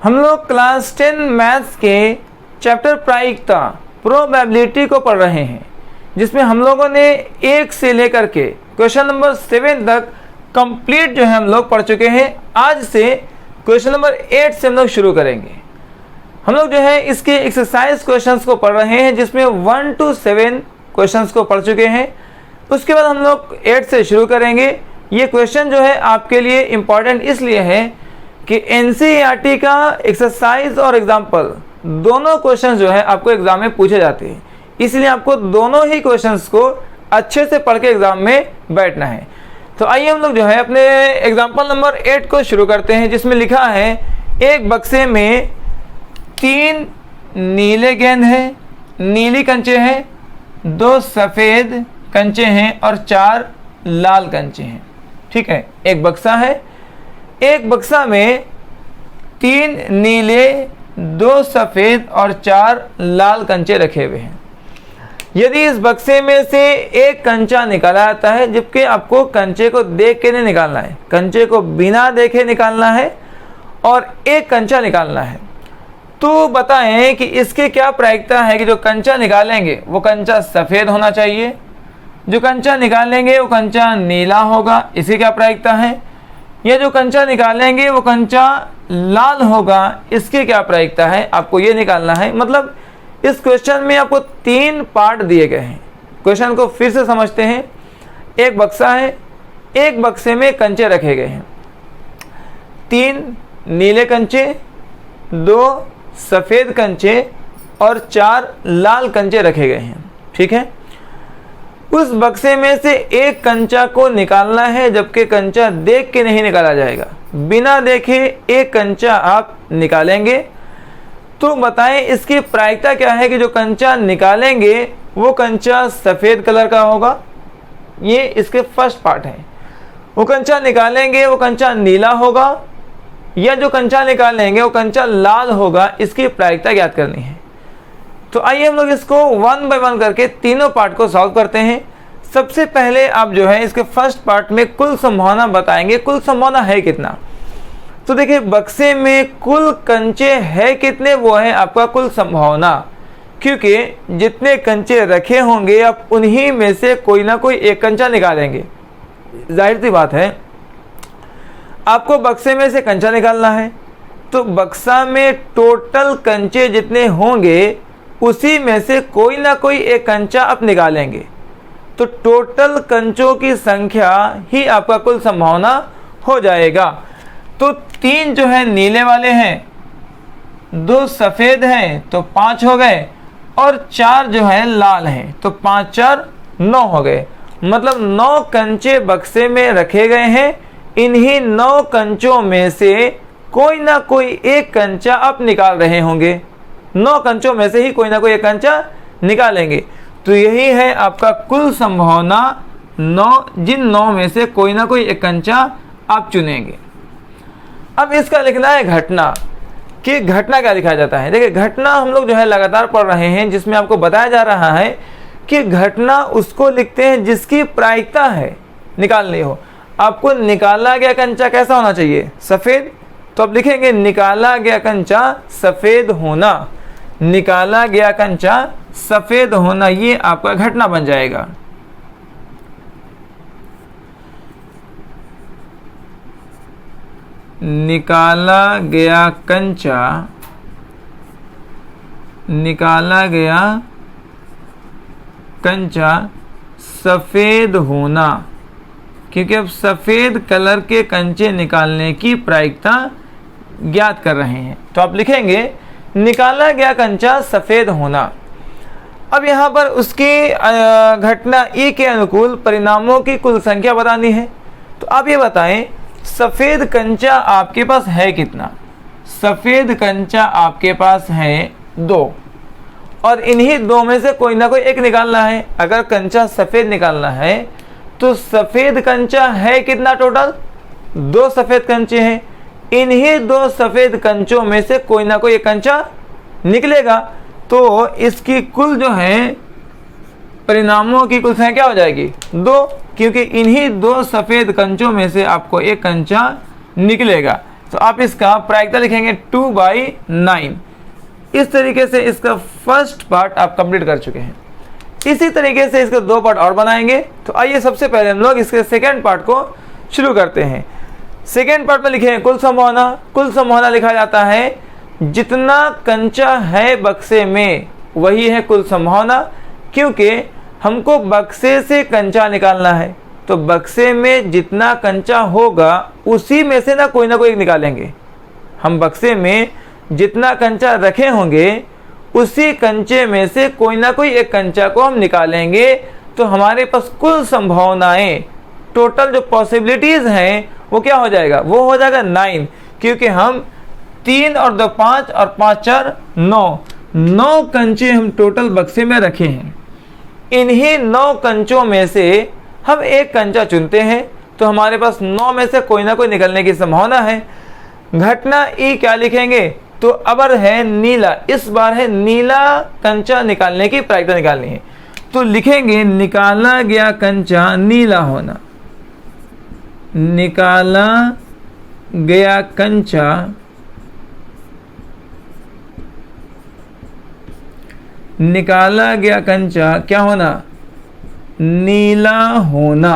हम लोग class 10 maths के चैप्टर प्रायिकता प्रोबेबिलिटी को पढ़ रहे हैं, जिसमें हम लोगों ने 1 से लेकर के क्वेश्चन नंबर 7 तक कंप्लीट जो है हम लोग पढ़ चुके हैं। आज से क्वेश्चन नंबर 8 से हम लोग शुरू करेंगे। हम लोग जो है इसके एक्सरसाइज क्वेश्चंस को पढ़ रहे हैं, जिसमें 1 to 7 क्वेश्चंस को पढ़ चुके हैं। उसके बाद हम लोग 8 से शुरू करेंगे। ये क्वेश्चन जो है आपके लिए इम्पॉर्टेंट इसलिए है कि एनसीईआरटी का एक्सरसाइज और एग्जाम्पल दोनों क्वेश्चन जो है आपको एग्जाम में पूछे जाते हैं, इसलिए आपको दोनों ही क्वेश्चंस को अच्छे से पढ़ के एग्जाम में बैठना है। तो आइए हम लोग जो है अपने एग्जाम्पल नंबर 8 को शुरू करते हैं, जिसमें लिखा है एक बक्से में 3 नीले गेंद हैं, नीली कंचे हैं, 2 सफ़ेद कंचे हैं और 4 लाल कंचे हैं। ठीक है, एक बक्सा है, एक बक्सा में 3 नीले, 2 सफ़ेद और 4 लाल कंचे रखे हुए हैं। यदि इस बक्से में से एक कंचा निकाला जाता है, जबकि आपको कंचे को देख के नहीं निकालना है, कंचे को बिना देखे निकालना है और एक कंचा निकालना है, तो बताएं कि इसके क्या प्रायिकता है कि जो कंचा निकालेंगे वो कंचा सफ़ेद होना चाहिए, जो कंचा निकालेंगे वो कंचा नीला होगा, इसकी क्या प्रायिकता है, या जो कंचा निकालेंगे वो कंचा लाल होगा, इसकी क्या प्रायिकता है, आपको ये निकालना है। मतलब इस क्वेश्चन में आपको 3 पार्ट दिए गए हैं। क्वेश्चन को फिर से समझते हैं। एक बक्सा है, एक बक्से में कंचे रखे गए हैं, 3 नीले कंचे, 2 सफ़ेद कंचे और 4 लाल कंचे रखे गए हैं। ठीक है, उस बक्से में से एक कंचा को निकालना है, जबकि कंचा देख के नहीं निकाला जाएगा, बिना देखे एक कंचा आप निकालेंगे। तो बताएं इसकी प्रायिकता क्या है कि जो कंचा निकालेंगे वो कंचा सफ़ेद कलर का होगा, ये इसके फर्स्ट पार्ट है। वो कंचा निकालेंगे वो कंचा नीला होगा, या जो कंचा निकालेंगे वो कंचा लाल होगा, इसकी प्रायिकता ज्ञात करनी है। तो आइए हम लोग इसको 1 by 1 करके तीनों पार्ट को सॉल्व करते हैं। सबसे पहले आप जो है इसके फर्स्ट पार्ट में कुल संभावना बताएंगे, कुल संभावना है कितना। तो देखिए बक्से में कुल कंचे है कितने, वो है आपका कुल संभावना, क्योंकि जितने कंचे रखे होंगे आप उन्हीं में से कोई ना कोई एक कंचा निकालेंगे। जाहिर सी बात है, आपको बक्से में से कंचा निकालना है, तो बक्सा में टोटल कंचे जितने होंगे उसी में से कोई ना कोई एक कंचा आप निकालेंगे, तो टोटल कंचों की संख्या ही आपका कुल संभावना हो जाएगा। तो 3 जो है नीले वाले हैं, 2 सफ़ेद हैं तो 5 हो गए, और 4 जो है लाल हैं, तो 5 4 9 हो गए। मतलब 9 कंचे बक्से में रखे गए हैं, इन्हीं 9 कंचों में से कोई ना कोई एक कंचा आप निकाल रहे होंगे, 9 कंचों में से ही कोई ना कोई एक कंचा निकालेंगे। तो यही है आपका कुल संभावना 9, जिन 9 में से कोई ना कोई एक कंचा आप चुनेंगे। अब इसका लिखना है घटना, कि घटना क्या लिखा जाता है। देखिए घटना हम लोग जो है लगातार पढ़ रहे हैं, जिसमें आपको बताया जा रहा है कि घटना उसको लिखते हैं जिसकी प्रायिकता है निकालनी हो। आपको निकाला गया कंचा कैसा होना चाहिए, सफ़ेद, तो आप लिखेंगे निकाला गया कंचा सफ़ेद होना, निकाला गया कंचा सफ़ेद होना, ये आपका घटना बन जाएगा। निकाला गया कंचा, निकाला गया कंचा सफ़ेद होना, क्योंकि अब सफ़ेद कलर के कंचे निकालने की प्रायिकता ज्ञात कर रहे हैं। तो आप लिखेंगे निकाला गया कंचा सफ़ेद होना। अब यहाँ पर उसकी घटना ई के अनुकूल परिणामों की कुल संख्या बतानी है। तो आप ये बताएं सफ़ेद कंचा आपके पास है कितना। सफ़ेद कंचा आपके पास है 2, और इन्हीं 2 में से कोई ना कोई एक निकालना है। अगर कंचा सफ़ेद निकालना है तो सफ़ेद कंचा है कितना, टोटल 2 सफ़ेद कंचे हैं, इन्हीं 2 सफ़ेद कंचों में से कोई ना कोई एक कंचा निकलेगा, तो इसकी कुल जो है परिणामों की कुल संख्या हो जाएगी 2, क्योंकि इन्हीं 2 सफ़ेद कंचों में से आपको एक कंचा निकलेगा। तो आप इसका प्रायिकता लिखेंगे 2/9। इस तरीके से इसका फर्स्ट पार्ट आप कंप्लीट कर चुके हैं। इसी तरीके से इसके 2 पार्ट और बनाएंगे। तो आइए सबसे पहले हम लोग इसके सेकेंड पार्ट को शुरू करते हैं। सेकेंड पार्ट में लिखे कुल संभावना। कुल संभावना लिखा जाता है जितना कंचा है बक्से में वही है कुल संभावना, क्योंकि हमको बक्से से कंचा निकालना है। तो बक्से में जितना कंचा होगा उसी में से ना कोई एक निकालेंगे। हम बक्से में जितना कंचा रखे होंगे उसी कंचे में से कोई एक कंचा को हम निकालेंगे। तो हमारे पास कुल संभावनाएं, टोटल जो पॉसिबिलिटीज हैं वो क्या हो जाएगा, वो हो जाएगा 9, क्योंकि हम 3 और 2 5 और 5 4 9 कंचे हम टोटल बक्से में रखे हैं। इन्हीं 9 कंचों में से हम एक कंचा चुनते हैं। तो हमारे पास 9 में से कोई निकलने की संभावना है। घटना ई क्या लिखेंगे, तो अबर है नीला, इस बार है नीला कंचा निकालने की प्रायिकता निकालनी है। तो लिखेंगे निकाला गया कंचा नीला होना। निकाला गया कंचा क्या होना, नीला होना।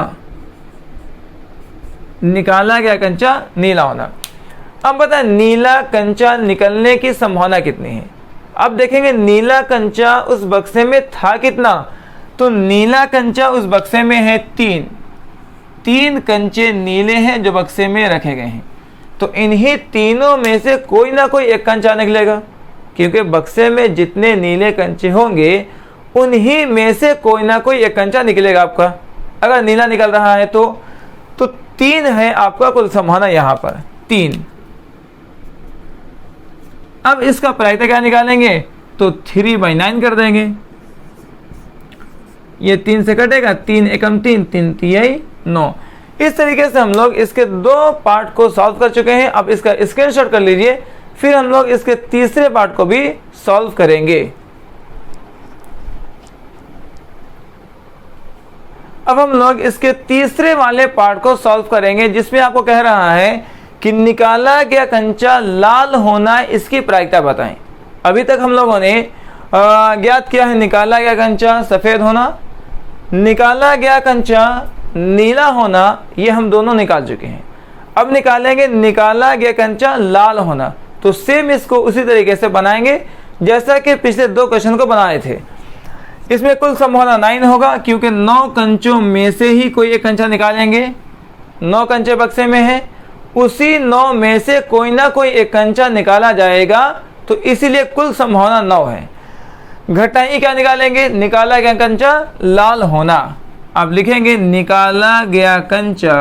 निकाला गया कंचा नीला होना। अब बता नीला कंचा निकलने की संभावना कितनी है। अब देखेंगे नीला कंचा उस बक्से में था कितना, तो नीला कंचा उस बक्से में है 3 कंचे नीले हैं जो बक्से में रखे गए हैं। तो इन्हीं तीनों में से कोई एक कंचा निकलेगा, क्योंकि बक्से में जितने नीले कंचे होंगे उन्हीं में से कोई एक कंचा निकलेगा आपका। अगर नीला निकल रहा है तो 3 है आपका कुल संभावना, यहाँ पर 3। अब इसका प्रायिकता क्या निकालेंगे, तो 3/9 कर देंगे। ये 3 से कटेगा, 3 एकम 3, 3 तिहाई 9। इस तरीके से हम लोग इसके 2 पार्ट को सॉल्व कर चुके हैं। अब इसका स्क्रीनशॉट कर लीजिए, फिर हम लोग इसके तीसरे पार्ट को भी सॉल्व करेंगे। अब हम लोग इसके तीसरे वाले पार्ट को सॉल्व करेंगे, जिसमें आपको कह रहा है कि निकाला गया कंचा लाल होना, इसकी प्रायिकता बताएं। अभी तक हम लोगों ने ज्ञात किया है निकाला गया कंचा सफ़ेद होना, निकाला गया कंचा नीला होना, ये हम दोनों निकाल चुके हैं। अब निकालेंगे निकाला गया कंचा लाल होना। तो सेम इसको उसी तरीके से बनाएंगे जैसा कि पिछले 2 क्वेश्चन को बनाए थे। इसमें कुल संभावना 9 होगा, क्योंकि 9 कंचों में से ही कोई एक कंचा निकालेंगे। 9 कंचे बक्से में है, उसी 9 में से कोई एक कंचा निकाला जाएगा। तो इसीलिए कुल संभावना 9 है। घटाई क्या निकालेंगे, निकाला गया कंचा लाल होना। आप लिखेंगे निकाला गया कंचा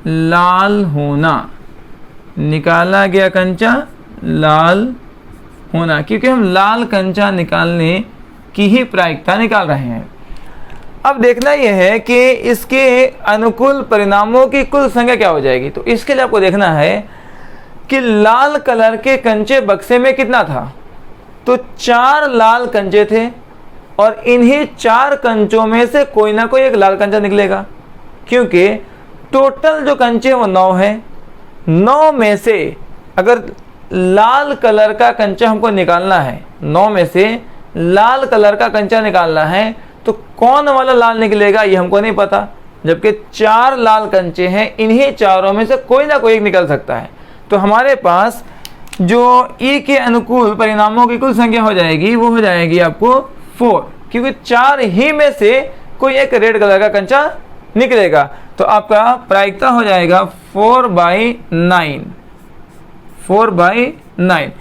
लाल होना। निकाला गया कंचा लाल होना, क्योंकि हम लाल कंचा निकालने की ही प्रायिकता निकाल रहे हैं। अब देखना यह है कि इसके अनुकूल परिणामों की कुल संख्या क्या हो जाएगी। तो इसके लिए आपको देखना है कि लाल कलर के कंचे बक्से में कितना था। तो 4 लाल कंचे थे और इन्हीं 4 कंचों में से कोई एक लाल कंचा निकलेगा, क्योंकि टोटल जो कंचे वो 9 है। 9 में से अगर लाल कलर का कंचा हमको निकालना है, 9 में से लाल कलर का कंचा निकालना है, तो कौन वाला लाल निकलेगा ये हमको नहीं पता। जबकि 4 लाल कंचे हैं, इन्हीं चारों में से कोई एक निकल सकता है। तो हमारे पास जो ई के अनुकूल परिणामों की कुल संख्या हो जाएगी वो हो जाएगी आपको 4, क्योंकि 4 ही में से कोई एक रेड कलर का कंचा निकलेगा। तो आपका प्रायिकता हो जाएगा 4/9। 4/9।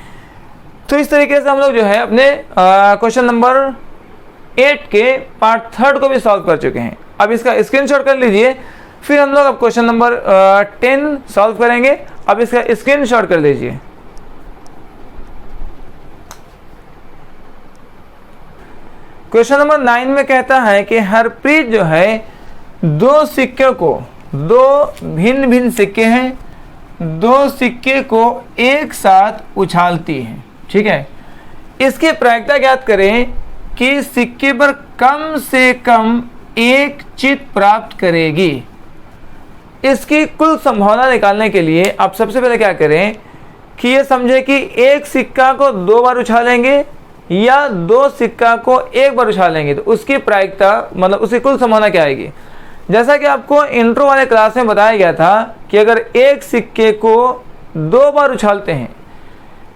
तो इस तरीके से हम लोग जो है अपने क्वेश्चन नंबर 8 के पार्ट 3 को भी सॉल्व कर चुके हैं। अब इसका स्क्रीनशॉट कर लीजिए, फिर हम लोग अब क्वेश्चन नंबर 10 सॉल्व करेंगे। अब इसका स्क्रीनशॉट कर लीजिए। क्वेश्चन नंबर 9 में कहता है कि हरप्रीत जो है 2 सिक्के को, 2 भिन्न भिन्न सिक्के हैं, 2 सिक्के को एक साथ उछालती है। ठीक है, इसकी प्रायिकता ज्ञात करें कि सिक्के पर कम से कम एक चित प्राप्त करेगी। इसकी कुल संभावना निकालने के लिए आप सबसे पहले क्या करें कि ये समझे कि एक सिक्का को 2 बार उछालेंगे या 2 सिक्का को 1 बार उछालेंगे तो उसकी प्रायिकता मतलब उसकी कुल संभावना क्या आएगी। जैसा कि आपको इंट्रो वाले क्लास में बताया गया था कि अगर एक सिक्के को 2 बार उछालते हैं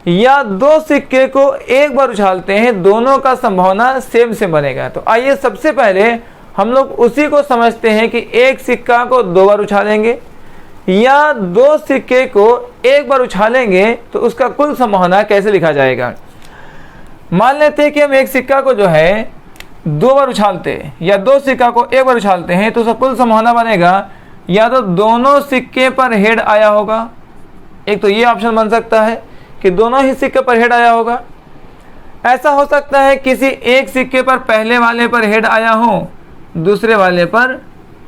या 2 सिक्के को 1 बार उछालते हैं, दोनों का संभावना सेम सेम बनेगा। तो आइए सबसे पहले हम लोग उसी को समझते हैं कि एक सिक्का को 2 बार उछालेंगे या 2 सिक्के को 1 बार उछालेंगे तो उसका कुल संभावना कैसे लिखा जाएगा। मान लेते हैं कि हम एक सिक्का को जो है 2 बार उछालते हैं या 2 सिक्का को 1 बार उछालते हैं तो उसका कुल संभावना बनेगा या तो दोनों सिक्के पर हेड आया होगा, एक तो ये ऑप्शन बन सकता है कि दोनों ही सिक्के पर हेड आया होगा। ऐसा हो सकता है किसी एक सिक्के पर पहले वाले पर हेड आया हो, दूसरे वाले पर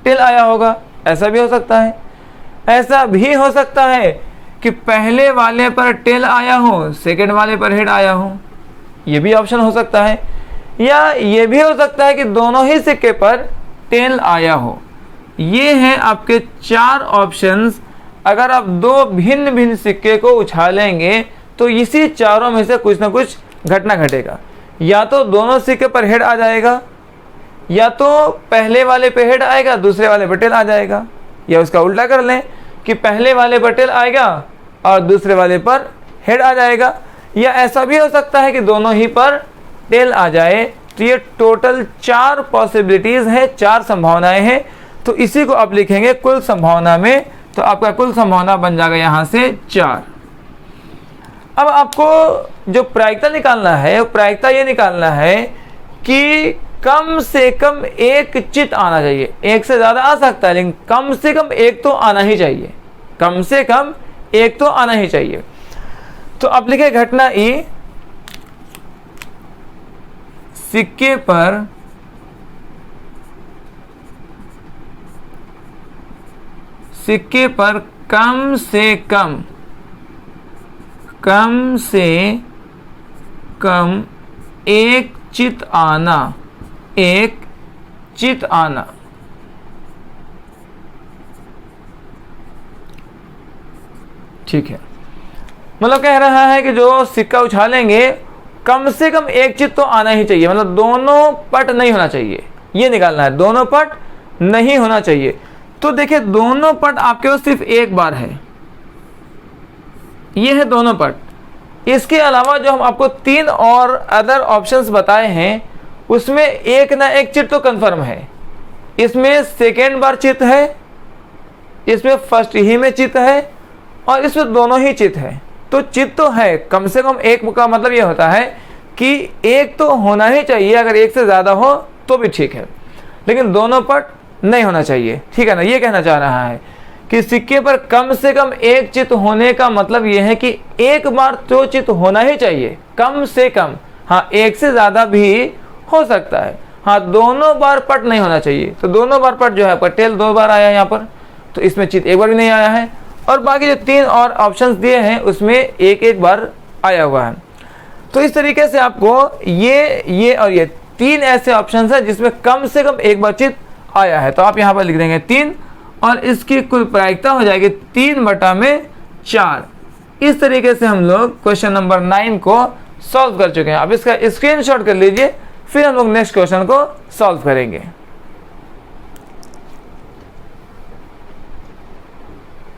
टेल आया होगा, ऐसा भी हो सकता है। ऐसा भी हो सकता है कि पहले वाले पर टेल आया हो, सेकंड वाले पर हेड आया हो, ये भी ऑप्शन हो सकता है। या ये भी हो सकता है कि दोनों ही सिक्के पर टेल आया हो। ये हैं आपके 4 ऑप्शंस। अगर आप 2 भिन्न भिन्न सिक्के को उछालेंगे तो इसी चारों में से कुछ ना कुछ घटना घटेगा। या तो दोनों सिक्के पर हेड आ जाएगा, या तो पहले वाले पे हेड आएगा, दूसरे वाले पर टेल आ जाएगा, या उसका उल्टा कर लें कि पहले वाले पर टेल आएगा और दूसरे वाले पर हेड आ जाएगा। या ऐसा भी हो सकता है कि दोनों ही पर टेल आ जाए। तो ये टोटल 4 पॉसिबिलिटीज़ हैं, 4 संभावनाएं हैं। तो इसी को आप लिखेंगे कुल संभावना में, तो आपका कुल संभावना बन जाएगा यहाँ से 4। अब आपको जो प्रायिकता निकालना है, वो प्रायिकता ये निकालना है कि कम से कम एक चित आना चाहिए। एक से ज़्यादा आ सकता है लेकिन कम से कम एक तो आना ही चाहिए, कम से कम एक तो आना ही चाहिए। तो अब लिखे घटना ई, सिक्के पर कम से कम एक चित आना, ठीक है। मतलब कह रहा है कि जो सिक्का उछालेंगे कम से कम एक चित तो आना ही चाहिए, मतलब दोनों पट नहीं होना चाहिए, ये निकालना है। दोनों पट नहीं होना चाहिए। तो देखिए दोनों पट आपके पास सिर्फ एक बार है, ये है दोनों पट। इसके अलावा जो हम आपको 3 और अदर ऑप्शंस बताए हैं उसमें एक ना एक चित तो कंफर्म है। इसमें सेकेंड बार चित है, इसमें फर्स्ट ही में चित है और इसमें दोनों ही चित है। तो चित तो है, कम से कम एक का मतलब ये होता है कि एक तो होना ही चाहिए। अगर एक से ज़्यादा हो तो भी ठीक है, लेकिन दोनों पट नहीं होना चाहिए, ठीक है ना। ये कहना चाह रहा है कि सिक्के पर कम से कम एक चित होने का मतलब ये है कि एक बार तो चित होना ही चाहिए, कम से कम। हाँ, एक से ज़्यादा भी हो सकता है। हाँ, दोनों बार पट नहीं होना चाहिए। तो दोनों बार पट जो है पटेल 2 बार आया यहाँ पर, तो इसमें चित 1 बार भी नहीं आया है। और बाकी जो 3 और ऑप्शंस दिए हैं उसमें एक बार आया हुआ है। तो इस तरीके से आपको ये और ये 3 ऐसे ऑप्शंस हैं जिसमें कम से कम एक बार चित आया है। तो आप यहाँ पर लिख देंगे 3 और इसकी कुल प्रायिकता हो जाएगी 3/4। इस तरीके से हम लोग क्वेश्चन नंबर 9 को सॉल्व कर चुके हैं। अब इसका स्क्रीनशॉट कर लीजिए, फिर हम लोग नेक्स्ट क्वेश्चन को सॉल्व करेंगे।